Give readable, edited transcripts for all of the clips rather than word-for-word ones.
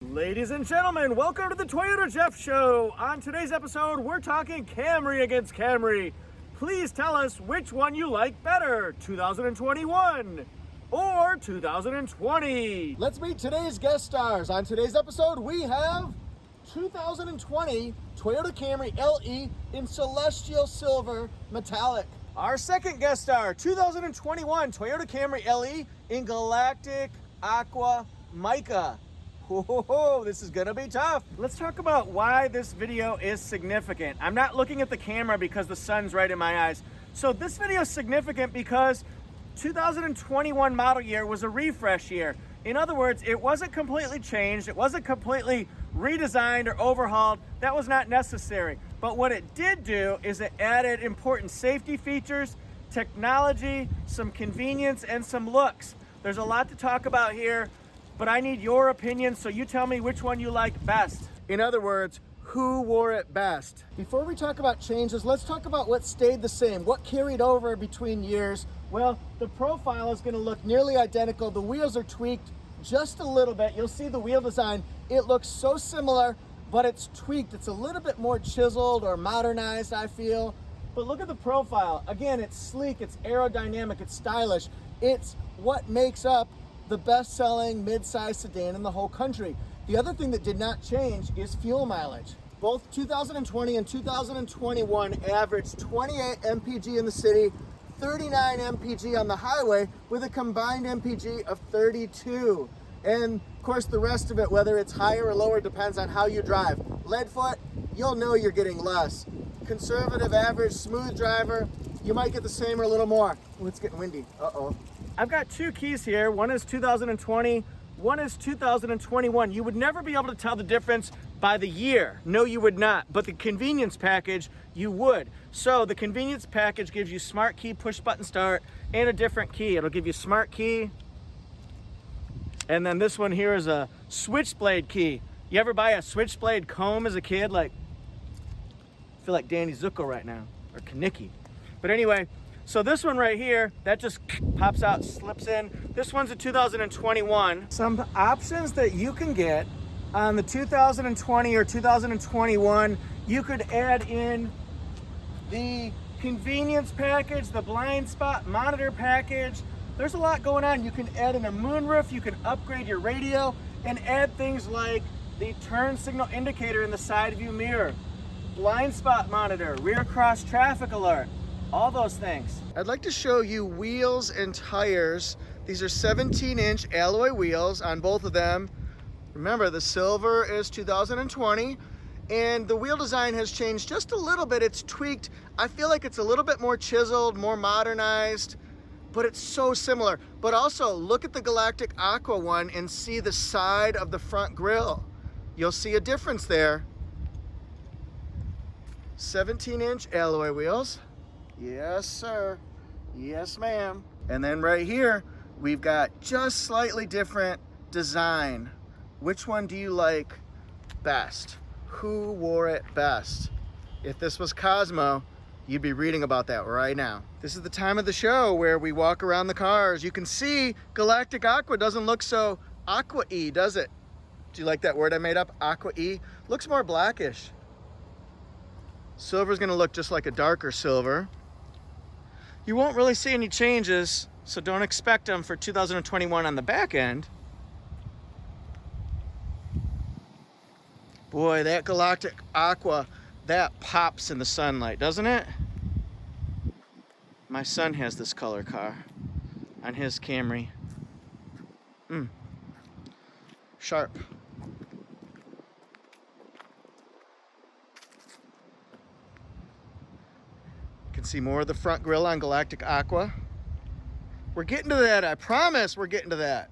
Ladies and gentlemen, welcome to the Toyota Jeff Show. On today's episode, we're talking Camry against Camry. Please tell us which one you like better, 2021 or 2020. Let's meet today's guest stars. On today's episode, we have 2020 Toyota Camry LE in Celestial Silver Metallic. Our second guest star, 2021 Toyota Camry LE in Galactic Aqua Mica. Whoa, this is gonna be tough. Let's talk about why this video is significant. I'm not looking at the camera because the sun's right in my eyes. So this video is significant because 2021 model year was a refresh year. In other words, it wasn't completely changed. It wasn't completely redesigned or overhauled. That was not necessary. But what it did do is it added important safety features, technology, some convenience, and some looks. There's a lot to talk about here, but I need your opinion, so you tell me which one you like best. In other words, who wore it best? Before we talk about changes, let's talk about what stayed the same, what carried over between years. Well, the profile is gonna look nearly identical. The wheels are tweaked just a little bit. You'll see the wheel design. It looks so similar, but it's tweaked. It's a little bit more chiseled or modernized, I feel. But look at the profile. Again, it's sleek, it's aerodynamic, it's stylish. It's what makes up the best-selling mid-size sedan in the whole country. The other thing that did not change is fuel mileage. Both 2020 and 2021 averaged 28 mpg in the city, 39 mpg on the highway, with a combined mpg of 32. And of course, the rest of it, whether it's higher or lower, depends on how you drive. Lead foot, you'll know you're getting less. Conservative, average, smooth driver, you might get the same or a little more. Oh, it's getting windy. Uh-oh. I've got two keys here. One is 2020, one is 2021. You would never be able to tell the difference by the year. No, you would not. But the convenience package, you would. So the convenience package gives you smart key, push button start, and a different key. It'll give you smart key. And then this one here is a switchblade key. You ever buy a switchblade comb as a kid? Like, I feel like Danny Zuko right now, or Kanicki. But anyway, so this one right here, that just pops out, slips in. This one's a 2021. Some options that you can get on the 2020 or 2021, you could add in the convenience package, the blind spot monitor package. There's a lot going on. You can add in a moonroof, you can upgrade your radio, and add things like the turn signal indicator in the side view mirror, blind spot monitor, rear cross traffic alert, all those things. I'd like to show you wheels and tires. These are 17-inch alloy wheels on both of them. Remember, the silver is 2020, and the wheel design has changed just a little bit. It's tweaked. I feel like it's a little bit more chiseled, more modernized, but it's so similar. But also, look at the Galactic Aqua one and see the side of the front grille. You'll see a difference there. 17-inch alloy wheels. Yes, sir. Yes, ma'am. And then right here, we've got just slightly different design. Which one do you like best? Who wore it best? If this was Cosmo, you'd be reading about that right now. This is the time of the show where we walk around the cars. You can see Galactic Aqua doesn't look so aqua-y, does it? Do you like that word I made up? Aqua-y? Looks more blackish. Silver's gonna look just like a darker silver. You won't really see any changes, so don't expect them for 2021 on the back end. Boy, that Galactic Aqua, that pops in the sunlight, doesn't it? My son has this color car on his Camry. Sharp. You can see more of the front grille on Galactic Aqua. We're getting to that, I promise we're getting to that.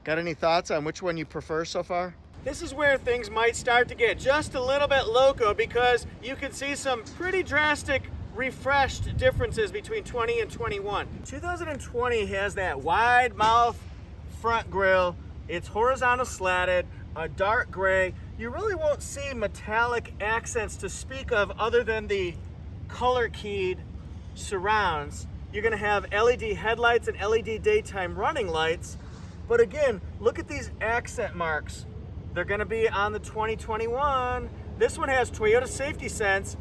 Got any thoughts on which one you prefer so far? This is where things might start to get just a little bit loco, because you can see some pretty drastic refreshed differences between 20 and 21. 2020 has that wide mouth front grille. It's horizontal slatted, a dark gray. You really won't see metallic accents to speak of other than the color keyed surrounds. You're gonna have LED headlights and LED daytime running lights. But again, look at these accent marks. They're gonna be on the 2021. This one has Toyota Safety Sense,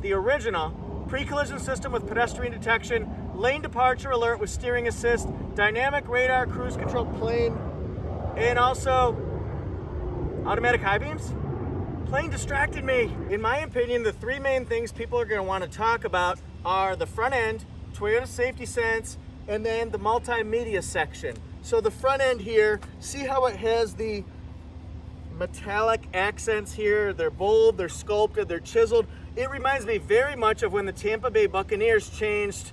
the original, pre-collision system with pedestrian detection, lane departure alert with steering assist, dynamic radar cruise control plane, and also automatic high beams. Plane distracted me. In my opinion, the three main things people are gonna wanna talk about are the front end, Toyota Safety Sense, and then the multimedia section. So the front end here, see how it has the metallic accents here? They're bold, they're sculpted, they're chiseled. It reminds me very much of when the Tampa Bay Buccaneers changed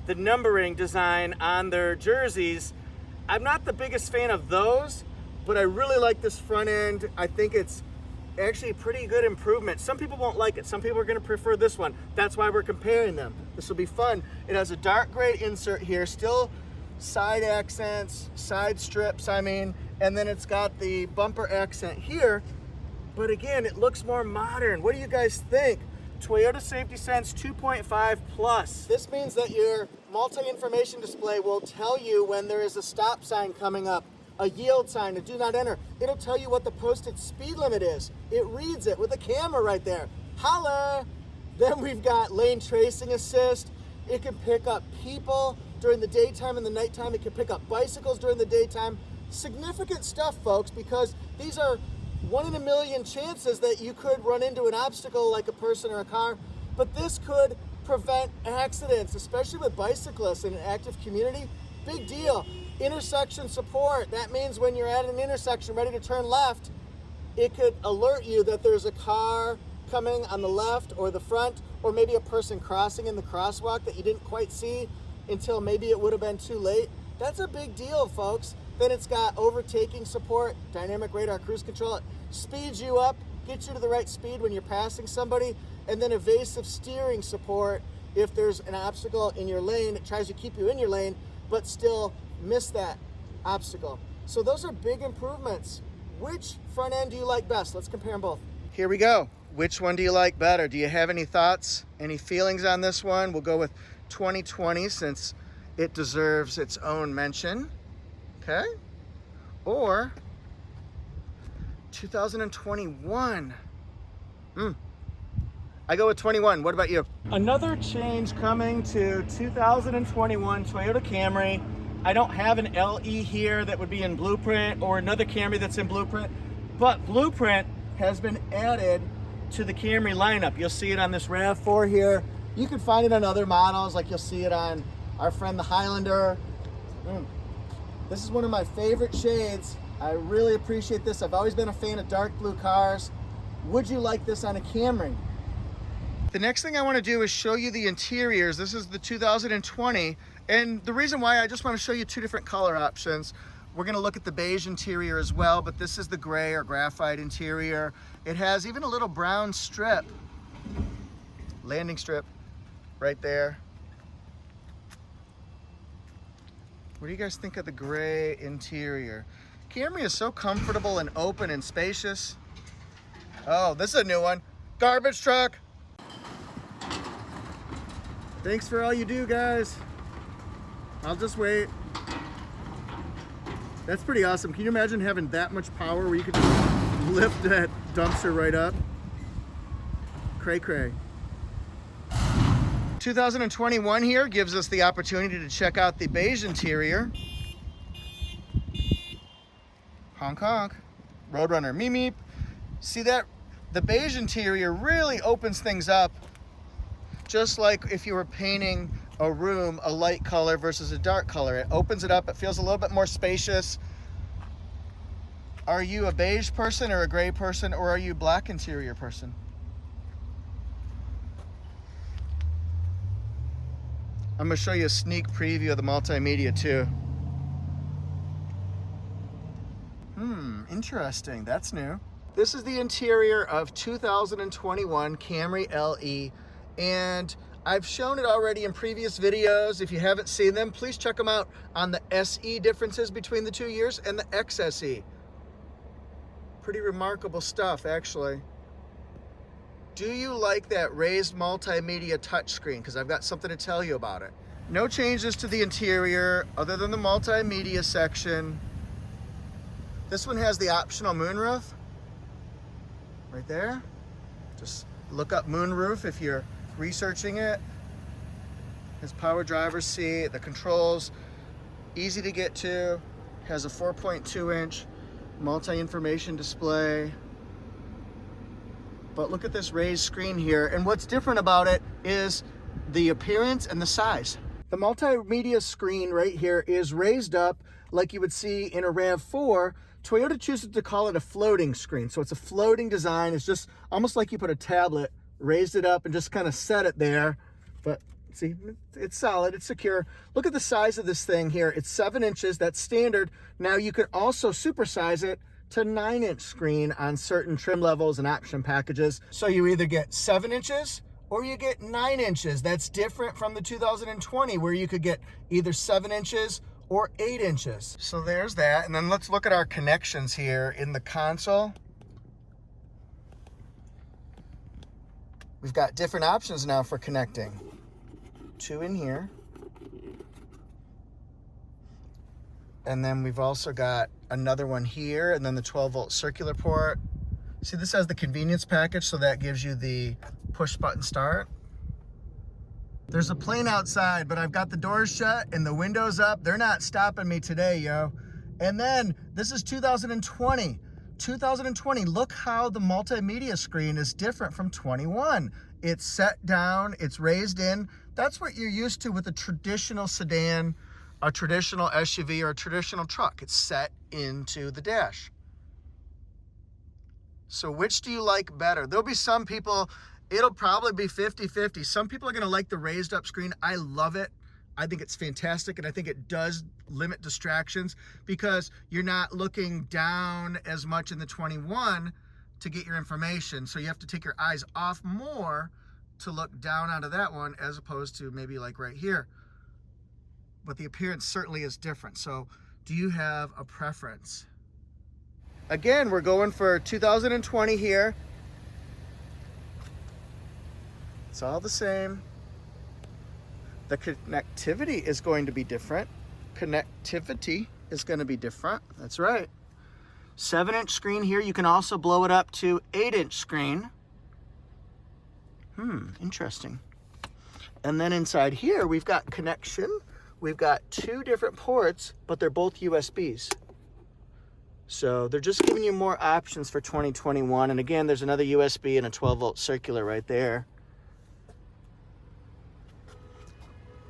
the numbering design on their jerseys. I'm not the biggest fan of those, but I really like this front end. I think it's actually a pretty good improvement. Some people won't like it. Some people are gonna prefer this one. That's why we're comparing them. This will be fun. It has a dark gray insert here, still side accents, side strips, I mean, and then it's got the bumper accent here. But again, it looks more modern. What do you guys think? Toyota Safety Sense 2.5 Plus. This means that your multi-information display will tell you when there is a stop sign coming up, a yield sign, a do not enter. It'll tell you what the posted speed limit is. It reads it with a camera right there. Holla! Then we've got lane tracing assist. It can pick up people during the daytime and the nighttime. It can pick up bicycles during the daytime. Significant stuff, folks, because these are 1 in a million chances that you could run into an obstacle like a person or a car, but this could prevent accidents, especially with bicyclists in an active community. Big deal. Intersection support. That means when you're at an intersection ready to turn left, it could alert you that there's a car coming on the left or the front, or maybe a person crossing in the crosswalk that you didn't quite see until maybe it would have been too late. That's a big deal, folks. Then it's got overtaking support, dynamic radar cruise control. It speeds you up, gets you to the right speed when you're passing somebody, and then evasive steering support. If there's an obstacle in your lane, it tries to keep you in your lane, but still miss that obstacle. So those are big improvements. Which front end do you like best? Let's compare them both. Here we go. Which one do you like better? Do you have any thoughts, any feelings on this one? We'll go with 2020 since it deserves its own mention. Okay? Or 2021. I go with 21. What about you? Another change coming to 2021 Toyota Camry. I don't have an LE here that would be in Blueprint or another Camry that's in Blueprint, but Blueprint has been added to the Camry lineup. You'll see it on this RAV4 here. You can find it on other models, like you'll see it on our friend the Highlander. This is one of my favorite shades. I really appreciate this. I've always been a fan of dark blue cars. Would you like this on a Camry? The next thing I want to do is show you the interiors. This is the 2020, and the reason why I just want to show you two different color options. We're going to look at the beige interior as well, but this is the gray or graphite interior. It has even a little brown strip, landing strip right there. What do you guys think of the gray interior? Camry is so comfortable and open and spacious. Oh, this is a new one. Garbage truck. Thanks for all you do, guys. I'll just wait. That's pretty awesome. Can you imagine having that much power where you could just lift that dumpster right up? Cray cray. 2021 here gives us the opportunity to check out the beige interior. Honk honk. Roadrunner, meep meep. See that? The beige interior really opens things up, just like if you were painting a room a light color versus a dark color. It opens it up, it feels a little bit more spacious. Are you a beige person or a gray person, or are you a black interior person? I'm gonna show you a sneak preview of the multimedia too. Interesting, that's new. This is the interior of 2021 Camry LE, and I've shown it already in previous videos. If you haven't seen them, please check them out on the SE differences between the 2 years and the XSE. Pretty remarkable stuff, actually. Do you like that raised multimedia touchscreen? Because I've got something to tell you about it. No changes to the interior other than the multimedia section. This one has the optional moonroof right there. Just look up moonroof if you're researching it. Has power driver's seat, the controls, easy to get to. Has a 4.2-inch multi-information display. But look at this raised screen here. And what's different about it is the appearance and the size. The multimedia screen right here is raised up like you would see in a RAV4. Toyota chooses to call it a floating screen. So it's a floating design. It's just almost like you put a tablet, raised it up and just kind of set it there. But see, it's solid, it's secure. Look at the size of this thing here. It's 7 inches, that's standard. Now you can also supersize it to 9-inch screen on certain trim levels and option packages. So you either get 7 inches or you get 9 inches. That's different from the 2020 where you could get either 7 inches or 8 inches. So there's that. And then let's look at our connections here in the console. We've got different options now for connecting. 2 in here. And then we've also got another one here, and then the 12-volt circular port. See, this has the convenience package, so that gives you the push button start. There's a plane outside, but I've got the doors shut and the windows up. They're not stopping me today, yo. And then this is 2020. 2020, look how the multimedia screen is different from 21. It's set down, it's raised in. That's what you're used to with a traditional sedan, a traditional SUV, or a traditional truck. It's set into the dash. So which do you like better? There'll be some people, it'll probably be 50-50. Some people are gonna like the raised up screen. I love it. I think it's fantastic, and I think it does limit distractions because you're not looking down as much in the 21 to get your information. So you have to take your eyes off more to look down onto that one as opposed to maybe like right here. But the appearance certainly is different. So do you have a preference? Again, we're going for 2020 here. It's all the same. The connectivity is going to be different. Connectivity is going to be different. That's right. 7-inch screen here. You can also blow it up to 8-inch screen. Interesting. And then inside here, we've got connection. We've got 2 different ports, but they're both USBs. So they're just giving you more options for 2021. And again, there's another USB and a 12-volt circular right there.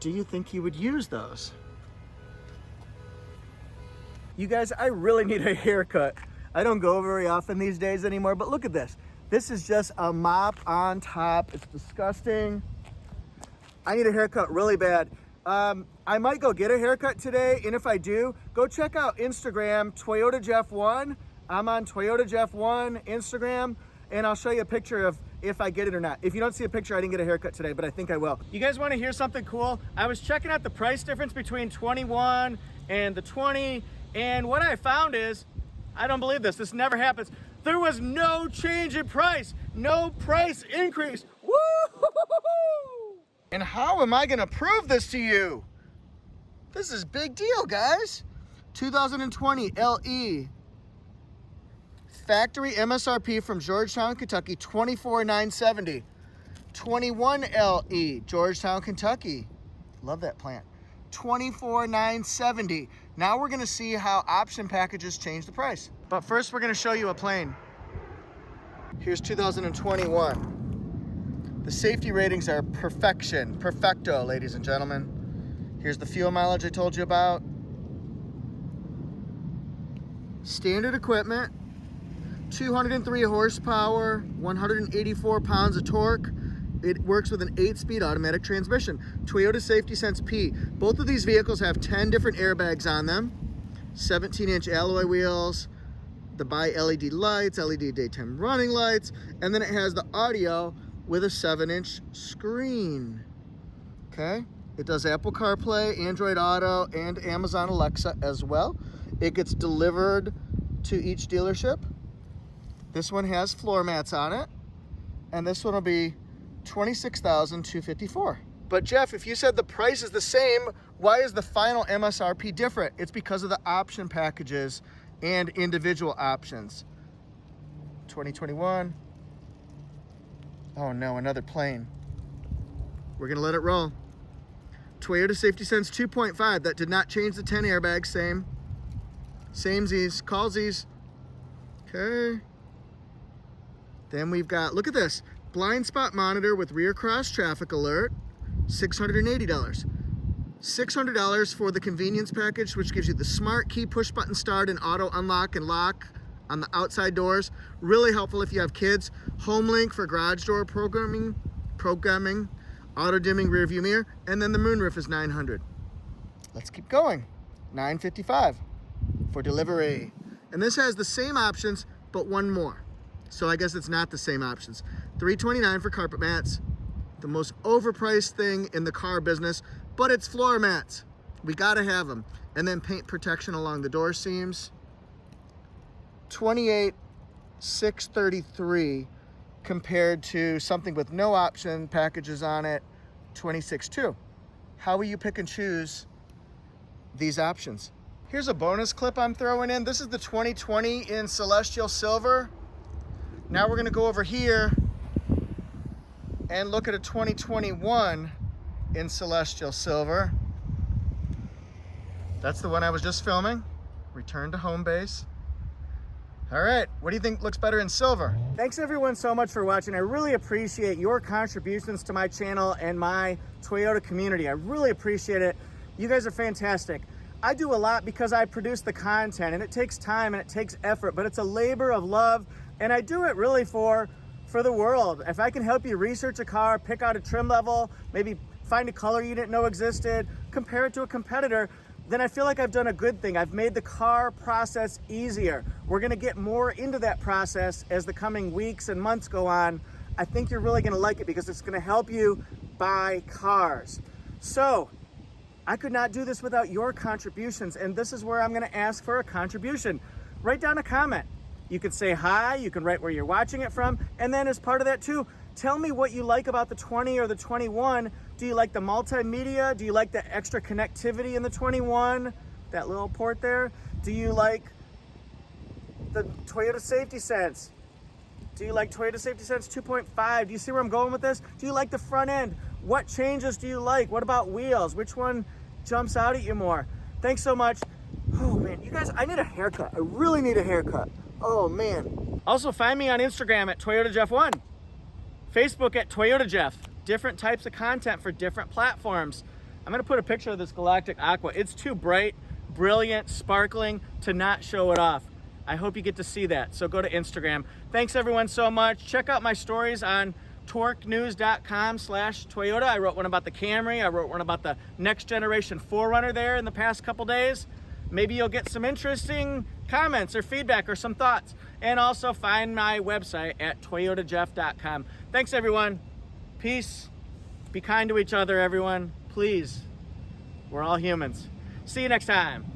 Do you think you would use those? You guys, I really need a haircut. I don't go very often these days anymore, but look at this. This is just a mop on top. It's disgusting. I need a haircut really bad. I might go get a haircut today, and if I do, go check out Instagram, Toyota Jeff 1. I'm on Toyota Jeff 1 Instagram, and I'll show you a picture of if I get it or not. If you don't see a picture, I didn't get a haircut today, but I think I will. You guys want to hear something cool? I was checking out the price difference between 21 and the 20, and what I found is, I don't believe this, this never happens. There was no change in price, no price increase. Woo! And how am I gonna prove this to you? This is a big deal, guys. 2020 LE. Factory MSRP from Georgetown, Kentucky, $24,970. 21 LE, Georgetown, Kentucky. Love that plant. $24,970. Now we're gonna see how option packages change the price. But first we're gonna show you a plane. Here's 2021. The safety ratings are perfection, perfecto, ladies and gentlemen. Here's the fuel mileage I told you about. Standard equipment, 203 horsepower, 184 pounds of torque. It works with an 8-speed automatic transmission. Toyota Safety Sense P. Both of these vehicles have 10 different airbags on them, 17-inch alloy wheels, the bi-LED lights, LED daytime running lights, and then it has the audio with a 7-inch screen. Okay? It does Apple CarPlay, Android Auto, and Amazon Alexa as well. It gets delivered to each dealership. This one has floor mats on it, and this one will be $26,254. But Jeff, if you said the price is the same, why is the final MSRP different? It's because of the option packages and individual options. 2021. Oh no, another plane. We're gonna let it roll. Toyota Safety Sense 2.5. That did not change the 10 airbags. Samesies, callsies. Okay. Then we've got, look at this, blind spot monitor with rear cross traffic alert, $680. $600 for the convenience package, which gives you the smart key push button start and auto unlock and lock on the outside doors. Really helpful if you have kids. Home link for garage door programming, auto dimming rear view mirror, and then the moonroof is $900. Let's keep going. $955 for delivery. And this has the same options, but one more. So I guess it's not the same options. $329 for carpet mats, the most overpriced thing in the car business, but it's floor mats. We gotta have them. And then paint protection along the door seams. $28,633 compared to something with no option packages on it, $26,200. How will you pick and choose these options? Here's a bonus clip I'm throwing in. This is the 2020 in Celestial Silver. Now we're gonna go over here and look at a 2021 in Celestial Silver. That's the one I was just filming. Return to home base. All right, what do you think looks better in silver? Thanks everyone so much for watching. I really appreciate your contributions to my channel and my Toyota community. I really appreciate it. You guys are fantastic. I do a lot because I produce the content, and it takes time and it takes effort, but it's a labor of love, and I do it really for the world. If I can help you research a car, pick out a trim level, maybe find a color you didn't know existed, compare it to a competitor, then I feel like I've done a good thing. I've made the car process easier. We're gonna get more into that process as the coming weeks and months go on. I think you're really gonna like it because it's gonna help you buy cars. So, I could not do this without your contributions, and this is where I'm gonna ask for a contribution. Write down a comment. You could say hi, you can write where you're watching it from, and then as part of that too, tell me what you like about the 20 or the 21. Do you like the multimedia? Do you like the extra connectivity in the 21? That little port there? Do you like the Toyota Safety Sense? Do you like Toyota Safety Sense 2.5? Do you see where I'm going with this? Do you like the front end? What changes do you like? What about wheels? Which one jumps out at you more? Thanks so much. Oh man, you guys, I need a haircut. I really need a haircut. Oh man. Also find me on Instagram at ToyotaJeff1. Facebook at Toyota Jeff. Different types of content for different platforms. I'm gonna put a picture of this Galactic Aqua. It's too bright, brilliant, sparkling to not show it off. I hope you get to see that, so go to Instagram. Thanks everyone so much. Check out my stories on torquenews.com/Toyota. I wrote one about the Camry. I wrote one about the next generation 4Runner there in the past couple days. Maybe you'll get some interesting comments or feedback or some thoughts. And also find my website at toyotajeff.com. Thanks everyone. Peace. Be kind to each other, everyone. Please. We're all humans. See you next time.